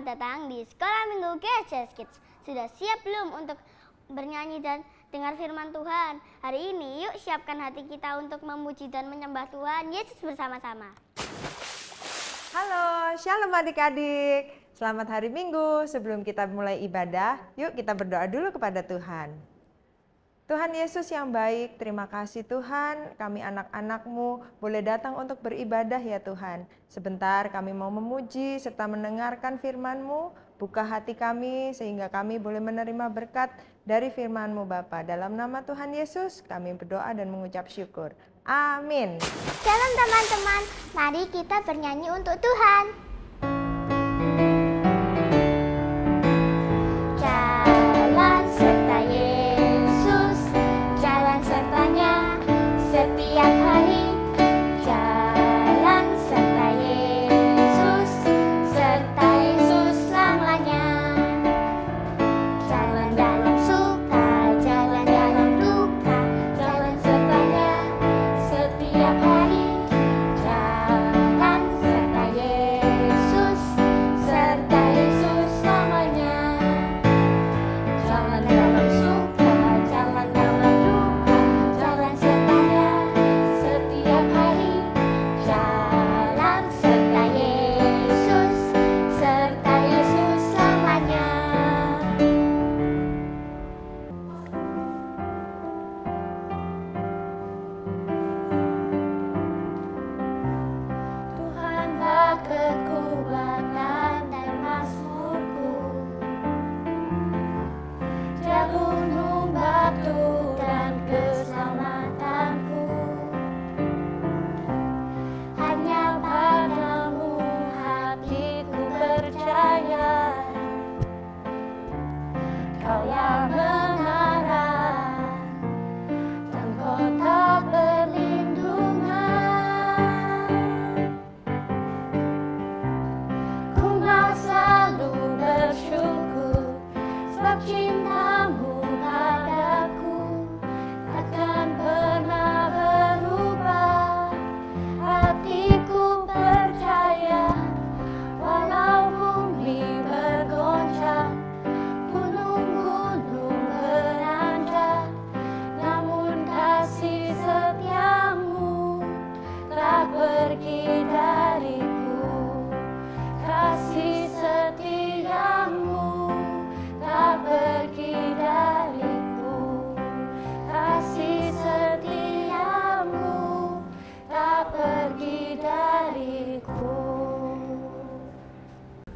datang di Sekolah Minggu GCS Kids. Sudah siap belum untuk bernyanyi dan dengar firman Tuhan? Hari ini yuk siapkan hati kita untuk memuji dan menyembah Tuhan Yesus bersama-sama. Halo, shalom adik-adik. Selamat hari Minggu. Sebelum kita mulai ibadah, yuk kita berdoa dulu kepada Tuhan. Tuhan Yesus yang baik, terima kasih Tuhan, kami anak-anak-Mu boleh datang untuk beribadah ya Tuhan. Sebentar kami mau memuji serta mendengarkan firman-Mu, buka hati kami sehingga kami boleh menerima berkat dari firman-Mu Bapa. Dalam nama Tuhan Yesus kami berdoa dan mengucap syukur. Amin. Shalom teman-teman, mari kita bernyanyi untuk Tuhan.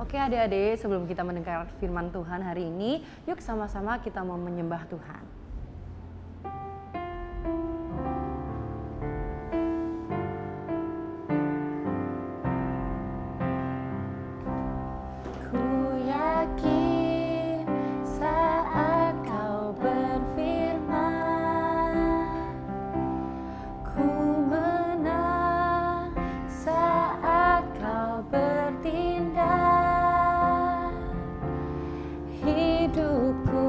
Oke adik-adik, sebelum kita mendengar firman Tuhan hari ini, yuk sama-sama kita mau menyembah Tuhan. Hidupku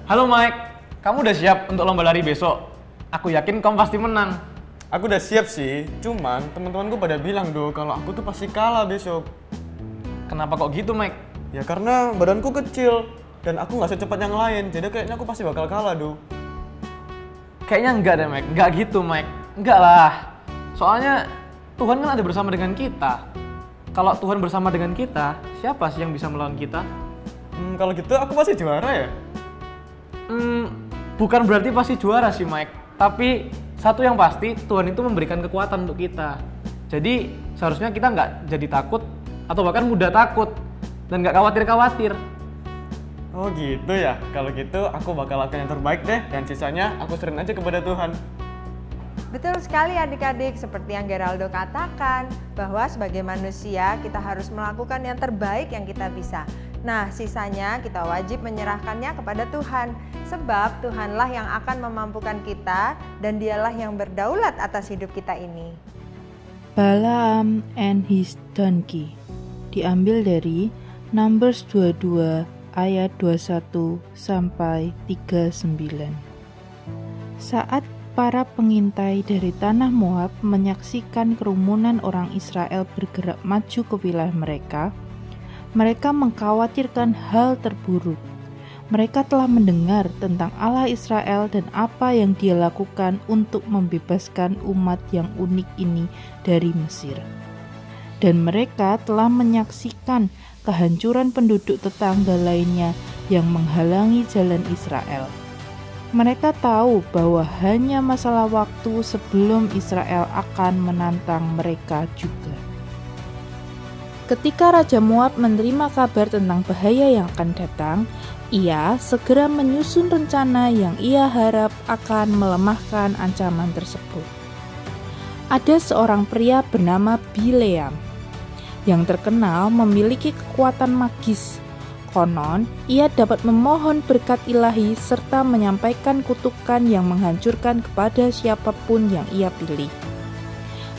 Halo Mike, kamu udah siap untuk lomba lari besok? Aku yakin kamu pasti menang. Aku udah siap sih, cuman teman-temanku pada bilang kalau aku tuh pasti kalah besok. Kenapa kok gitu Mike? Ya karena badanku kecil dan aku nggak secepat yang lain, jadi kayaknya aku pasti bakal kalah Kayaknya enggak deh Mike, enggak gitu Mike. Enggak lah, soalnya Tuhan kan ada bersama dengan kita. Kalau Tuhan bersama dengan kita, siapa sih yang bisa melawan kita? Kalau gitu aku pasti juara ya? Bukan berarti pasti juara sih Mike, tapi satu yang pasti Tuhan itu memberikan kekuatan untuk kita. Jadi seharusnya kita nggak jadi takut atau bahkan mudah takut dan nggak khawatir-khawatir. Oh gitu ya, kalau gitu aku bakal lakukan yang terbaik deh dan sisanya aku serahin aja kepada Tuhan. Betul sekali adik-adik, seperti yang Geraldo katakan, bahwa sebagai manusia kita harus melakukan yang terbaik yang kita bisa. Nah, sisanya kita wajib menyerahkannya kepada Tuhan, sebab Tuhanlah yang akan memampukan kita dan Dialah yang berdaulat atas hidup kita ini. Balaam and his donkey diambil dari Numbers 22 ayat 21 sampai 39. Saat para pengintai dari tanah Moab menyaksikan kerumunan orang Israel bergerak maju ke wilayah mereka mengkhawatirkan hal terburuk. Mereka telah mendengar tentang Allah Israel dan apa yang Dia lakukan untuk membebaskan umat yang unik ini dari Mesir. Dan mereka telah menyaksikan kehancuran penduduk tetangga lainnya yang menghalangi jalan Israel. Mereka tahu bahwa hanya masalah waktu sebelum Israel akan menantang mereka juga. Ketika Raja Moab menerima kabar tentang bahaya yang akan datang, ia segera menyusun rencana yang ia harap akan melemahkan ancaman tersebut. Ada seorang pria bernama Bileam yang terkenal memiliki kekuatan magis. Konon, ia dapat memohon berkat ilahi serta menyampaikan kutukan yang menghancurkan kepada siapapun yang ia pilih.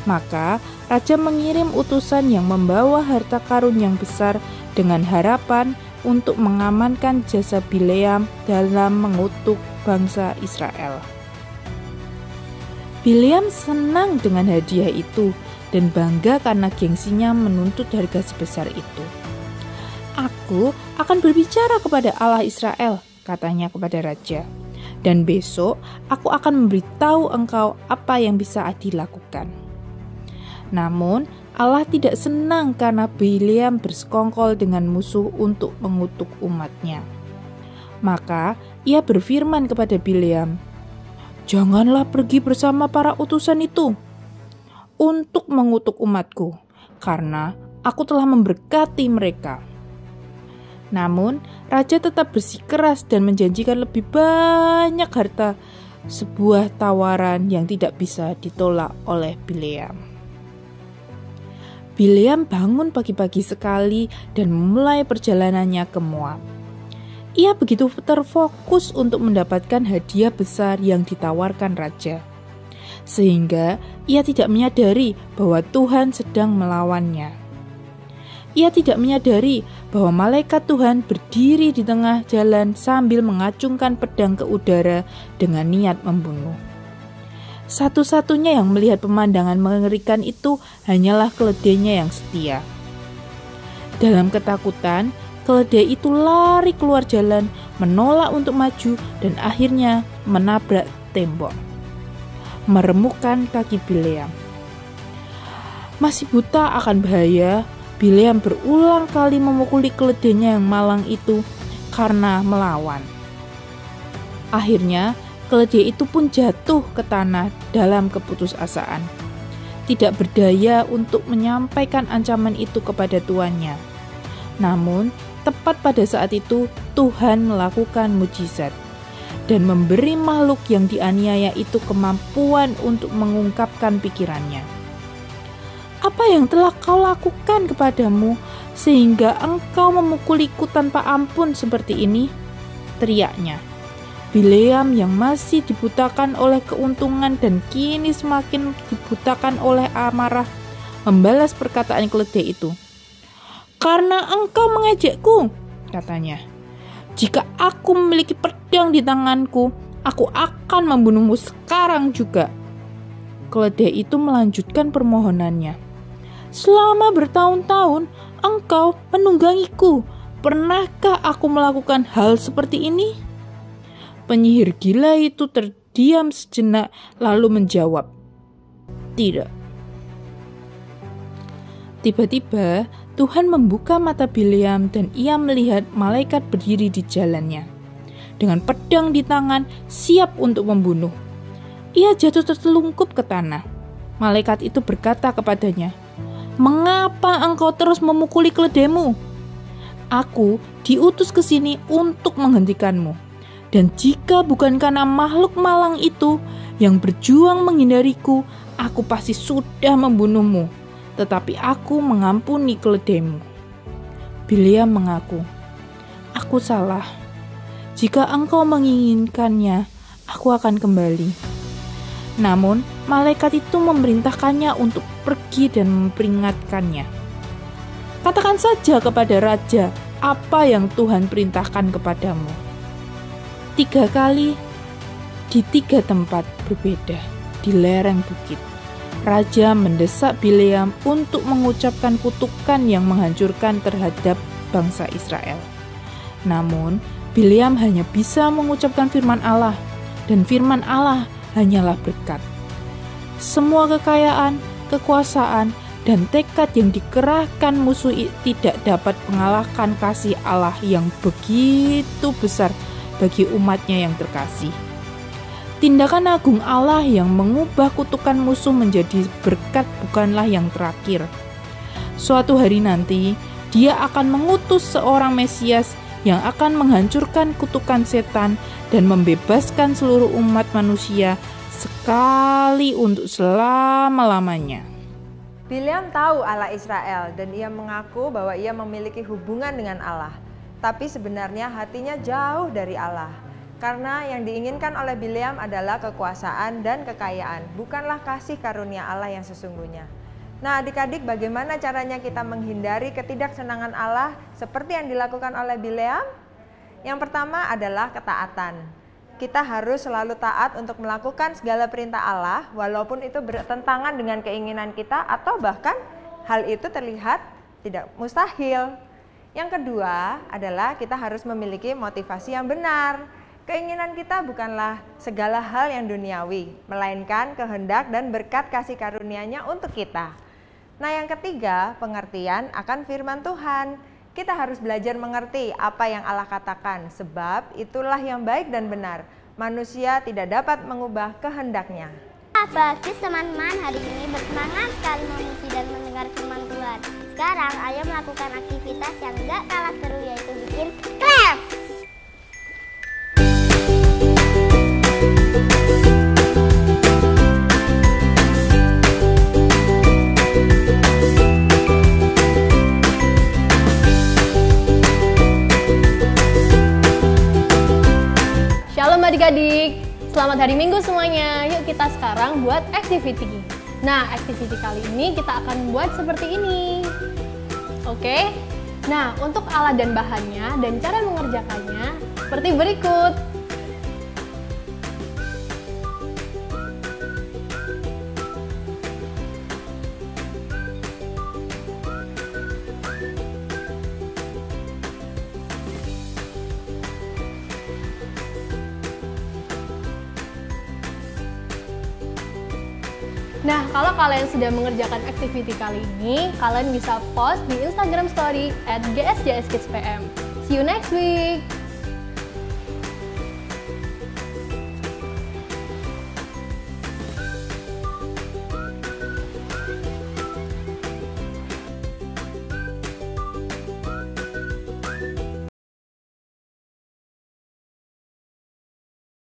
Maka, raja mengirim utusan yang membawa harta karun yang besar dengan harapan untuk mengamankan jasa Bileam dalam mengutuk bangsa Israel. Bileam senang dengan hadiah itu dan bangga karena gengsinya menuntut harga sebesar itu. Aku akan berbicara kepada Allah Israel, katanya kepada raja. Dan besok aku akan memberitahu engkau apa yang bisa dilakukan. Namun Allah tidak senang karena Bileam bersekongkol dengan musuh untuk mengutuk umatnya. Maka ia berfirman kepada Bileam, "Janganlah pergi bersama para utusan itu untuk mengutuk umatku, karena aku telah memberkati mereka." Namun, raja tetap bersikeras dan menjanjikan lebih banyak harta, sebuah tawaran yang tidak bisa ditolak oleh Bileam. Bileam bangun pagi-pagi sekali dan memulai perjalanannya ke Moab. Ia begitu terfokus untuk mendapatkan hadiah besar yang ditawarkan raja, sehingga ia tidak menyadari bahwa Tuhan sedang melawannya. Ia tidak menyadari bahwa malaikat Tuhan berdiri di tengah jalan sambil mengacungkan pedang ke udara dengan niat membunuh. Satu-satunya yang melihat pemandangan mengerikan itu hanyalah keledainya yang setia. Dalam ketakutan, keledai itu lari keluar jalan, menolak untuk maju dan akhirnya menabrak tembok, meremukkan kaki Bileam. Masih buta akan bahaya, Bileam berulang kali memukuli keledainya yang malang itu karena melawan. Akhirnya, keledai itu pun jatuh ke tanah dalam keputusasaan, tidak berdaya untuk menyampaikan ancaman itu kepada tuannya. Namun, tepat pada saat itu Tuhan melakukan mujizat dan memberi makhluk yang dianiaya itu kemampuan untuk mengungkapkan pikirannya. "Apa yang telah kau lakukan kepadamu sehingga engkau memukuliku tanpa ampun seperti ini?" teriaknya. Bileam yang masih dibutakan oleh keuntungan dan kini semakin dibutakan oleh amarah membalas perkataan keledai itu. "Karena engkau mengejekku," katanya. Jika aku memiliki pedang di tanganku, aku akan membunuhmu sekarang juga." Keledai itu melanjutkan permohonannya. "Selama bertahun-tahun engkau menunggangiku. Pernahkah aku melakukan hal seperti ini?" Penyihir gila itu terdiam sejenak lalu menjawab, "Tidak." Tiba-tiba Tuhan membuka mata Bileam dan ia melihat malaikat berdiri di jalannya dengan pedang di tangan, siap untuk membunuh. Ia jatuh tertelungkup ke tanah. Malaikat itu berkata kepadanya, "Mengapa engkau terus memukuli keledaimu? Aku diutus ke sini untuk menghentikanmu. Dan jika bukan karena makhluk malang itu yang berjuang menghindariku, aku pasti sudah membunuhmu. Tetapi aku mengampuni keledaimu." Bileam mengaku, "Aku salah. Jika engkau menginginkannya, aku akan kembali." Namun, malaikat itu memerintahkannya untuk pergi dan memperingatkannya. "Katakan saja kepada raja apa yang Tuhan perintahkan kepadamu." 3 kali di 3 tempat berbeda di lereng bukit, raja mendesak Bileam untuk mengucapkan kutukan yang menghancurkan terhadap bangsa Israel. Namun, Bileam hanya bisa mengucapkan firman Allah, dan firman Allah hanyalah berkat. Semua kekayaan, kekuasaan, dan tekad yang dikerahkan musuh tidak dapat mengalahkan kasih Allah yang begitu besar bagi umatnya yang terkasih. Tindakan agung Allah yang mengubah kutukan musuh menjadi berkat bukanlah yang terakhir. Suatu hari nanti, Dia akan mengutus seorang Mesias yang akan menghancurkan kutukan setan dan membebaskan seluruh umat manusia sekali untuk selama-lamanya. Bileam tahu Allah Israel dan ia mengaku bahwa ia memiliki hubungan dengan Allah. Tapi sebenarnya hatinya jauh dari Allah. Karena yang diinginkan oleh Bileam adalah kekuasaan dan kekayaan, bukanlah kasih karunia Allah yang sesungguhnya. Nah, adik-adik, bagaimana caranya kita menghindari ketidaksenangan Allah seperti yang dilakukan oleh Bileam? Yang pertama adalah ketaatan. Kita harus selalu taat untuk melakukan segala perintah Allah, walaupun itu bertentangan dengan keinginan kita atau bahkan hal itu terlihat tidak mustahil. Yang kedua adalah kita harus memiliki motivasi yang benar. Keinginan kita bukanlah segala hal yang duniawi, melainkan kehendak dan berkat kasih karunia-Nya untuk kita. Nah, yang ketiga, pengertian akan firman Tuhan. Kita harus belajar mengerti apa yang Allah katakan, sebab itulah yang baik dan benar. Manusia tidak dapat mengubah kehendaknya. Bagus teman-teman, hari ini bersemangat sekali memuji dan mendengar firman Tuhan. Sekarang ayo melakukan aktivitas yang gak kalah seru, yaitu bikin clap. Shalom adik-adik, selamat hari Minggu semuanya. Yuk kita sekarang buat activity. Nah, activity kali ini kita akan buat seperti ini. Oke? Nah, untuk alat dan bahannya dan cara mengerjakannya seperti berikut. Nah, kalau kalian sudah mengerjakan activity kali ini, kalian bisa post di Instagram Story @gsjskids_pm. See you next week!